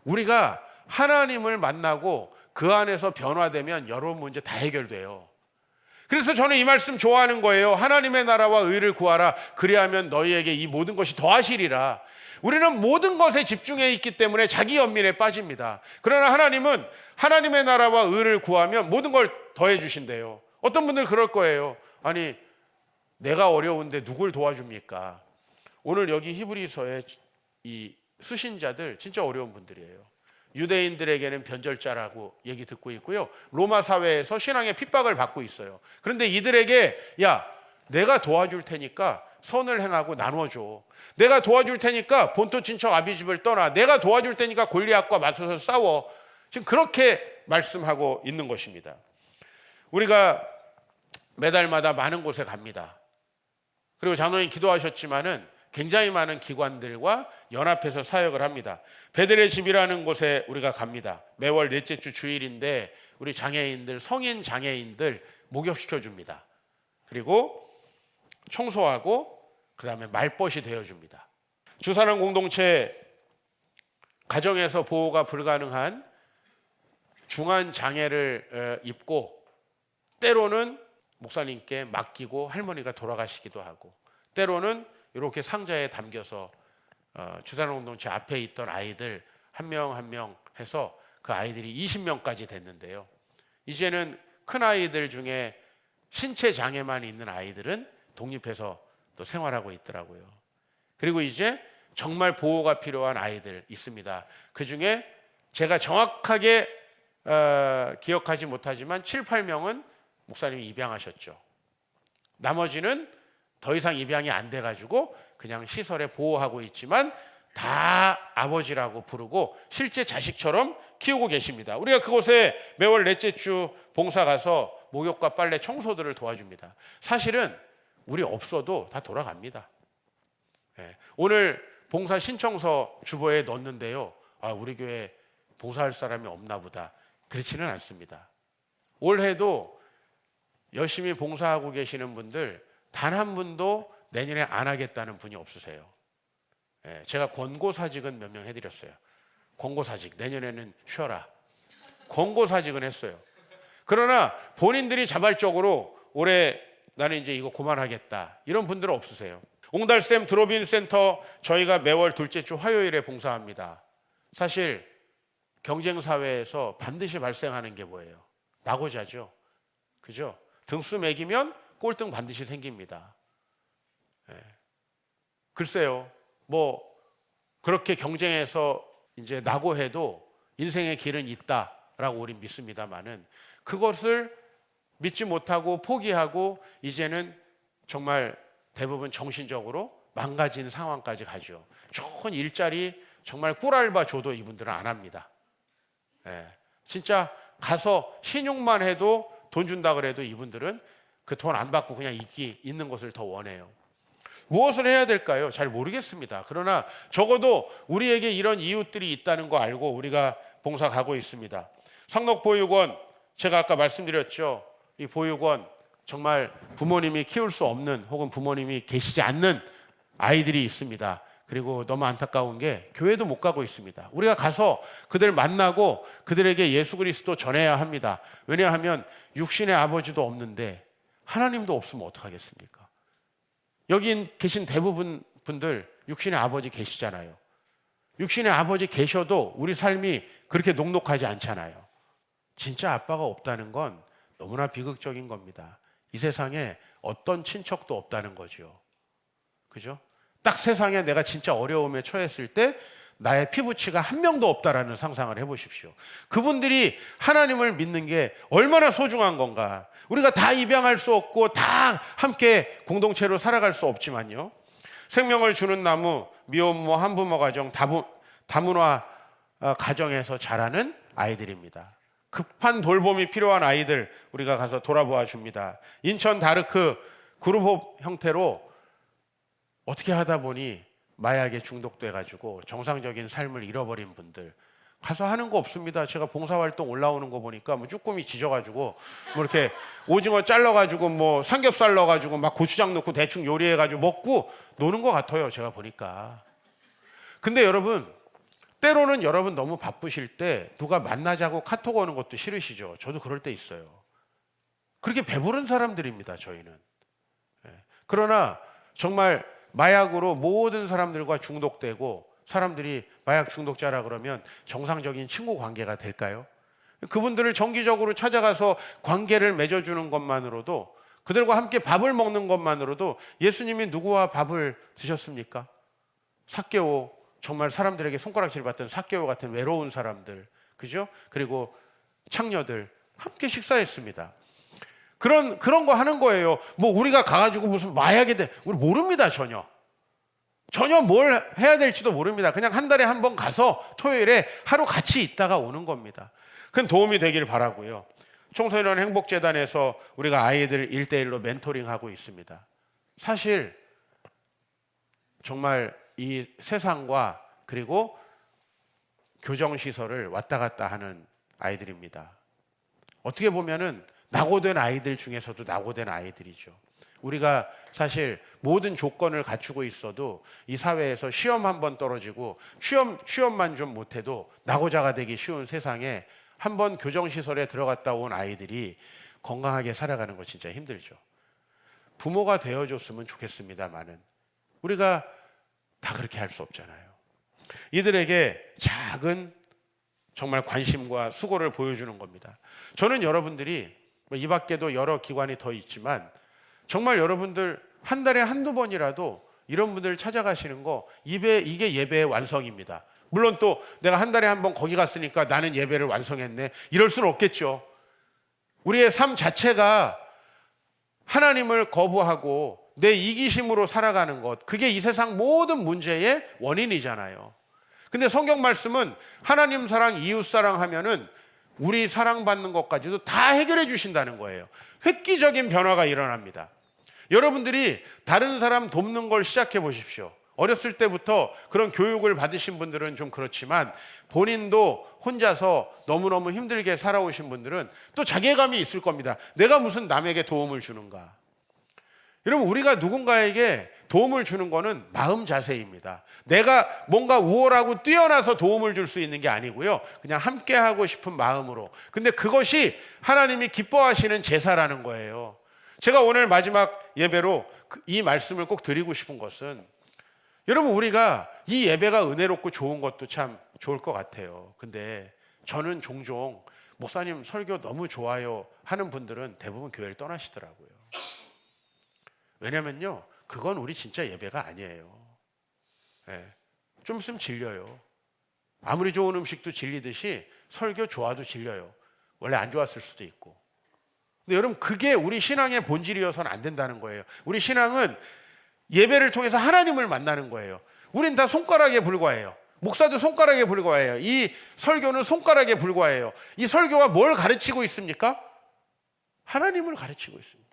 [SPEAKER 1] 우리가 하나님을 만나고 그 안에서 변화되면 여러 문제 다 해결돼요. 그래서 저는 이 말씀 좋아하는 거예요. 하나님의 나라와 의를 구하라. 그리하면 너희에게 이 모든 것이 더하시리라. 우리는 모든 것에 집중해 있기 때문에 자기 연민에 빠집니다. 그러나 하나님은 하나님의 나라와 의를 구하면 모든 걸 더해 주신대요. 어떤 분들 그럴 거예요. 아니, 내가 어려운데 누굴 도와줍니까? 오늘 여기 히브리서의 이 수신자들 진짜 어려운 분들이에요. 유대인들에게는 변절자라고 얘기 듣고 있고요. 로마 사회에서 신앙의 핍박을 받고 있어요. 그런데 이들에게 야, 내가 도와줄 테니까 선을 행하고 나눠줘. 내가 도와줄 테니까 본토 친척 아비집을 떠나. 내가 도와줄 테니까 골리앗과 맞서서 싸워. 지금 그렇게 말씀하고 있는 것입니다. 우리가 매달마다 많은 곳에 갑니다. 그리고 장로님 기도하셨지만은 굉장히 많은 기관들과 연합해서 사역을 합니다. 베들의 집이라는 곳에 우리가 갑니다. 매월 넷째 주 주일인데 우리 장애인들, 성인 장애인들 목욕시켜 줍니다. 그리고 청소하고 그 다음에 말벗이 되어줍니다. 주사랑 공동체 가정에서 보호가 불가능한 중한 장애를 입고 때로는 목사님께 맡기고 할머니가 돌아가시기도 하고 때로는 이렇게 상자에 담겨서 주사랑 공동체 앞에 있던 아이들 한 명 한 명 해서 그 아이들이 20명까지 됐는데요. 이제는 큰 아이들 중에 신체 장애만 있는 아이들은 독립해서 또 생활하고 있더라고요. 그리고 이제 정말 보호가 필요한 아이들 있습니다. 그 중에 제가 정확하게 기억하지 못하지만 7, 8명은 목사님이 입양하셨죠. 나머지는 더 이상 입양이 안 돼가지고 그냥 시설에 보호하고 있지만 다 아버지라고 부르고 실제 자식처럼 키우고 계십니다. 우리가 그곳에 매월 넷째 주 봉사 가서 목욕과 빨래 청소들을 도와줍니다. 사실은 우리 없어도 다 돌아갑니다. 오늘 봉사 신청서 주보에 넣었는데요. 우리 교회 봉사할 사람이 없나 보다. 그렇지는 않습니다. 올해도 열심히 봉사하고 계시는 분들 단 한 분도 내년에 안 하겠다는 분이 없으세요. 제가 권고사직은 몇 명 해드렸어요. 권고사직 내년에는 쉬어라. 권고사직은 했어요. 그러나 본인들이 자발적으로 올해 나는 이제 이거 그만하겠다 이런 분들은 없으세요. 옹달샘 드롭인 센터 저희가 매월 둘째 주 화요일에 봉사합니다. 사실 경쟁 사회에서 반드시 발생하는 게 뭐예요? 낙오자죠. 그죠? 등수 매기면 꼴등 반드시 생깁니다. 예. 글쎄요, 뭐 그렇게 경쟁해서 이제 낙오해도 인생의 길은 있다라고 우린 믿습니다만은, 그것을 믿지 못하고 포기하고 이제는 정말 대부분 정신적으로 망가진 상황까지 가죠. 좋은 일자리 정말 꿀알바 줘도 이분들은 안 합니다. 예. 진짜 가서 신용만 해도 돈 준다 그래도 이분들은 그 돈 안 받고 그냥 있는 것을 더 원해요. 무엇을 해야 될까요? 잘 모르겠습니다. 그러나 적어도 우리에게 이런 이웃들이 있다는 거 알고 우리가 봉사 가고 있습니다. 상록보육원, 제가 아까 말씀드렸죠. 이 보육원 정말 부모님이 키울 수 없는 혹은 부모님이 계시지 않는 아이들이 있습니다. 그리고 너무 안타까운 게 교회도 못 가고 있습니다. 우리가 가서 그들 만나고 그들에게 예수 그리스도 전해야 합니다. 왜냐하면 육신의 아버지도 없는데 하나님도 없으면 어떡하겠습니까? 여기 계신 대부분 분들 육신의 아버지 계시잖아요. 육신의 아버지 계셔도 우리 삶이 그렇게 녹록하지 않잖아요. 진짜 아빠가 없다는 건 너무나 비극적인 겁니다. 이 세상에 어떤 친척도 없다는 거죠. 그죠? 딱 세상에 내가 진짜 어려움에 처했을 때 나의 피부치가 한 명도 없다라는 상상을 해보십시오. 그분들이 하나님을 믿는 게 얼마나 소중한 건가. 우리가 다 입양할 수 없고 다 함께 공동체로 살아갈 수 없지만요, 생명을 주는 나무 미혼모 한부모 가정 다문화 가정에서 자라는 아이들입니다. 급한 돌봄이 필요한 아이들 우리가 가서 돌아보아 줍니다. 인천 다르크 그룹업 형태로 어떻게 하다 보니 마약에 중독돼가지고 정상적인 삶을 잃어버린 분들 가서 하는 거 없습니다. 제가 봉사활동 올라오는 거 보니까 뭐 쭈꾸미 지져가지고 뭐 이렇게 오징어 잘라가지고 뭐 삼겹살 넣어가지고 막 고추장 넣고 대충 요리해가지고 먹고 노는 것 같아요. 제가 보니까. 근데 여러분, 때로는 여러분 너무 바쁘실 때 누가 만나자고 카톡 오는 것도 싫으시죠? 저도 그럴 때 있어요. 그렇게 배부른 사람들입니다, 저희는. 그러나 정말 마약으로 모든 사람들과 중독되고 사람들이 마약 중독자라 그러면 정상적인 친구 관계가 될까요? 그분들을 정기적으로 찾아가서 관계를 맺어주는 것만으로도, 그들과 함께 밥을 먹는 것만으로도, 예수님이 누구와 밥을 드셨습니까? 삭개오, 정말 사람들에게 손가락질 받던 삭개오 같은 외로운 사람들, 그죠? 그리고 창녀들 함께 식사했습니다. 그런 거 하는 거예요. 뭐 우리가 가가지고 무슨 마약에 대해 우리 모릅니다. 전혀 뭘 해야 될지도 모릅니다. 그냥 한 달에 한 번 가서 토요일에 하루 같이 있다가 오는 겁니다. 큰 도움이 되길 바라고요. 청소년 행복재단에서 우리가 아이들 1대1로 멘토링하고 있습니다. 사실 정말 이 세상과 그리고 교정시설을 왔다 갔다 하는 아이들입니다. 어떻게 보면은 낙오된 아이들 중에서도 낙오된 아이들이죠. 우리가 사실 모든 조건을 갖추고 있어도 이 사회에서 시험 한 번 떨어지고 취업만 좀 못해도 낙오자가 되기 쉬운 세상에 한 번 교정시설에 들어갔다 온 아이들이 건강하게 살아가는 거 진짜 힘들죠. 부모가 되어줬으면 좋겠습니다만은 우리가 다 그렇게 할 수 없잖아요. 이들에게 작은 정말 관심과 수고를 보여주는 겁니다. 저는 여러분들이 이 밖에도 여러 기관이 더 있지만 정말 여러분들 한 달에 한두 번이라도 이런 분들 찾아가시는 거 이게 예배의 완성입니다. 물론 또 내가 한 달에 한 번 거기 갔으니까 나는 예배를 완성했네, 이럴 수는 없겠죠. 우리의 삶 자체가 하나님을 거부하고 내 이기심으로 살아가는 것, 그게 이 세상 모든 문제의 원인이잖아요. 근데 성경 말씀은 하나님 사랑, 이웃 사랑 하면은 우리 사랑받는 것까지도 다 해결해 주신다는 거예요. 획기적인 변화가 일어납니다. 여러분들이 다른 사람 돕는 걸 시작해 보십시오. 어렸을 때부터 그런 교육을 받으신 분들은 좀 그렇지만 본인도 혼자서 너무너무 힘들게 살아오신 분들은 또 자괴감이 있을 겁니다. 내가 무슨 남에게 도움을 주는가. 여러분, 우리가 누군가에게 도움을 주는 거는 마음 자세입니다. 내가 뭔가 우월하고 뛰어나서 도움을 줄 수 있는 게 아니고요, 그냥 함께 하고 싶은 마음으로. 근데 그것이 하나님이 기뻐하시는 제사라는 거예요. 제가 오늘 마지막 예배로 이 말씀을 꼭 드리고 싶은 것은, 여러분, 우리가 이 예배가 은혜롭고 좋은 것도 참 좋을 것 같아요. 근데 저는 종종 목사님 설교 너무 좋아요 하는 분들은 대부분 교회를 떠나시더라고요. 왜냐면요, 그건 우리 진짜 예배가 아니에요. 예, 좀 있으면 질려요. 아무리 좋은 음식도 질리듯이 설교 좋아도 질려요. 원래 안 좋았을 수도 있고. 근데 여러분, 그게 우리 신앙의 본질이어서는 안 된다는 거예요. 우리 신앙은 예배를 통해서 하나님을 만나는 거예요. 우린 다 손가락에 불과해요. 목사도 손가락에 불과해요. 이 설교는 손가락에 불과해요. 이 설교가 뭘 가르치고 있습니까? 하나님을 가르치고 있습니다.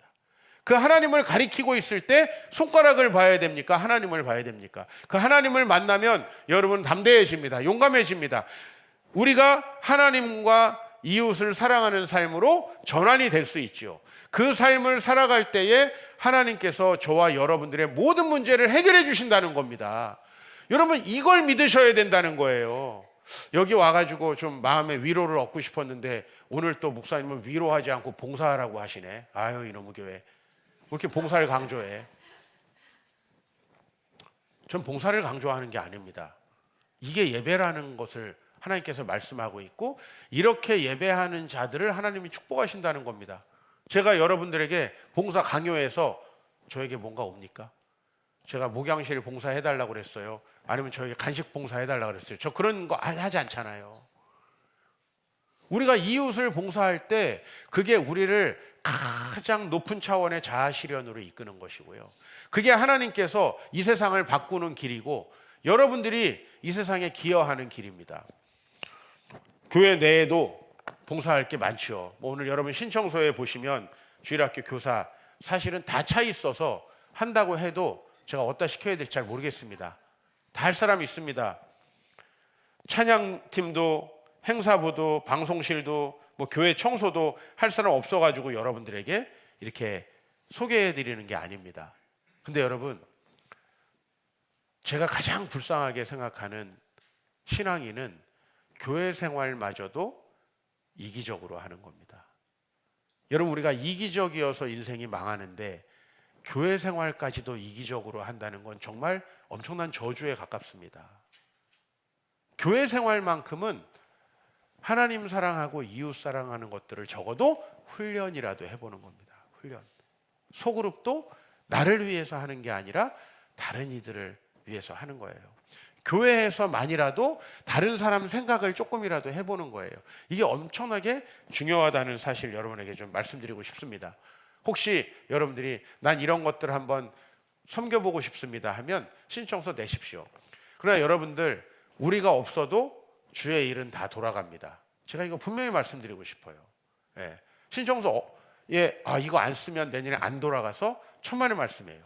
[SPEAKER 1] 그 하나님을 가리키고 있을 때 손가락을 봐야 됩니까? 하나님을 봐야 됩니까? 그 하나님을 만나면 여러분 담대해집니다. 용감해집니다. 우리가 하나님과 이웃을 사랑하는 삶으로 전환이 될 수 있죠. 그 삶을 살아갈 때에 하나님께서 저와 여러분들의 모든 문제를 해결해 주신다는 겁니다. 여러분, 이걸 믿으셔야 된다는 거예요. 여기 와가지고 좀 마음의 위로를 얻고 싶었는데 오늘 또 목사님은 위로하지 않고 봉사하라고 하시네. 아유, 이놈의 교회 왜 이렇게 봉사를 강조해? 전 봉사를 강조하는 게 아닙니다. 이게 예배라는 것을 하나님께서 말씀하고 있고, 이렇게 예배하는 자들을 하나님이 축복하신다는 겁니다. 제가 여러분들에게 봉사 강요해서 저에게 뭔가 옵니까? 제가 목양실 봉사해달라고 그랬어요. 아니면 저에게 간식 봉사해달라고 그랬어요. 저 그런 거 하지 않잖아요. 우리가 이웃을 봉사할 때 그게 우리를 가장 높은 차원의 자아 실현으로 이끄는 것이고요. 그게 하나님께서 이 세상을 바꾸는 길이고, 여러분들이 이 세상에 기여하는 길입니다. 교회 내에도 봉사할 게 많죠. 오늘 여러분 신청서에 보시면 주일학교 교사 사실은 다 차 있어서 한다고 해도 제가 어디다 시켜야 될지 잘 모르겠습니다. 다 할 사람이 있습니다. 찬양팀도 행사부도 방송실도 교회 청소도 할 사람 없어가지고 여러분들에게 이렇게 소개해드리는 게 아닙니다. 근데 여러분, 제가 가장 불쌍하게 생각하는 신앙인은 교회 생활마저도 이기적으로 하는 겁니다. 여러분, 우리가 이기적이어서 인생이 망하는데 교회 생활까지도 이기적으로 한다는 건 정말 엄청난 저주에 가깝습니다. 교회 생활만큼은 하나님 사랑하고 이웃 사랑하는 것들을 적어도 훈련이라도 해보는 겁니다. 훈련. 소그룹도 나를 위해서 하는 게 아니라 다른 이들을 위해서 하는 거예요. 교회에서만이라도 다른 사람 생각을 조금이라도 해보는 거예요. 이게 엄청나게 중요하다는 사실 여러분에게 좀 말씀드리고 싶습니다. 혹시 여러분들이 난 이런 것들 한번 섬겨보고 싶습니다 하면 신청서 내십시오. 그러나 여러분들, 우리가 없어도 주의 일은 다 돌아갑니다. 제가 이거 분명히 말씀드리고 싶어요. 예. 신청서 이거 안 쓰면 내년에 안 돌아가서 천만의 말씀이에요.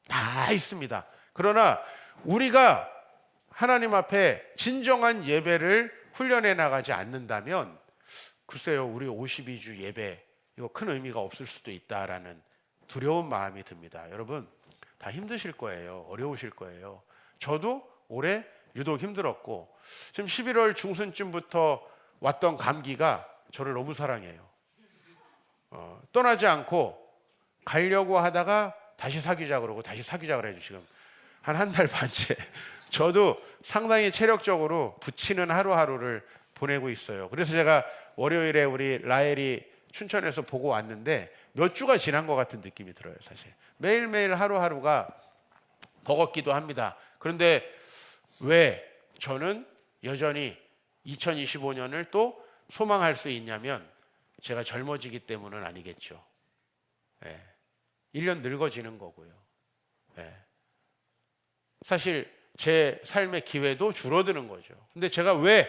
[SPEAKER 1] 다 있습니다. 그러나 우리가 하나님 앞에 진정한 예배를 훈련해 나가지 않는다면 글쎄요, 우리 52주 예배 이거 큰 의미가 없을 수도 있다라는 두려운 마음이 듭니다. 여러분, 다 힘드실 거예요. 어려우실 거예요. 저도 올해 유독 힘들었고, 지금 11월 중순쯤부터 왔던 감기가 저를 너무 사랑해요. 떠나지 않고 가려고 하다가 다시 사귀자 그러고 다시 사귀자 그래요. 지금 한 달 반째 저도 상당히 체력적으로 부치는 하루하루를 보내고 있어요. 그래서 제가 월요일에 우리 라엘이 춘천에서 보고 왔는데 몇 주가 지난 것 같은 느낌이 들어요. 사실 매일매일 하루하루가 버겁기도 합니다. 그런데 왜 저는 여전히 2025년을 또 소망할 수 있냐면 제가 젊어지기 때문은 아니겠죠. 1년 늙어지는 거고요. 사실 제 삶의 기회도 줄어드는 거죠. 근데 제가 왜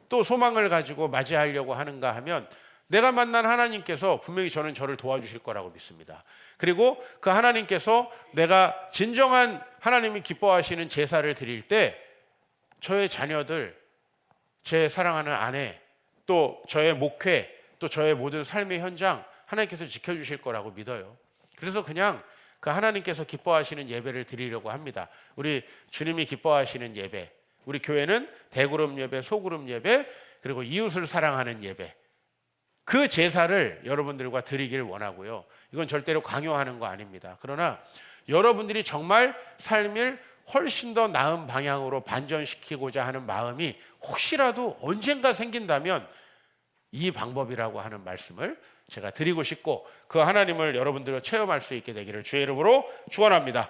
[SPEAKER 1] 또 소망을 가지고 맞이하려고 하는가 하면 내가 만난 하나님께서 분명히 저를 도와주실 거라고 믿습니다. 그리고 그 하나님께서 내가 진정한 하나님이 기뻐하시는 제사를 드릴 때 저의 자녀들, 제 사랑하는 아내, 또 저의 목회, 또 저의 모든 삶의 현장 하나님께서 지켜주실 거라고 믿어요. 그래서 그냥 그 하나님께서 기뻐하시는 예배를 드리려고 합니다. 우리 주님이 기뻐하시는 예배, 우리 교회는 대그룹 예배, 소그룹 예배, 그리고 이웃을 사랑하는 예배, 그 제사를 여러분들과 드리길 원하고요. 이건 절대로 강요하는 거 아닙니다. 그러나 여러분들이 정말 삶을 훨씬 더 나은 방향으로 반전시키고자 하는 마음이 혹시라도 언젠가 생긴다면 이 방법이라고 하는 말씀을 제가 드리고 싶고, 그 하나님을 여러분들과 체험할 수 있게 되기를 주의 이름으로 축원합니다.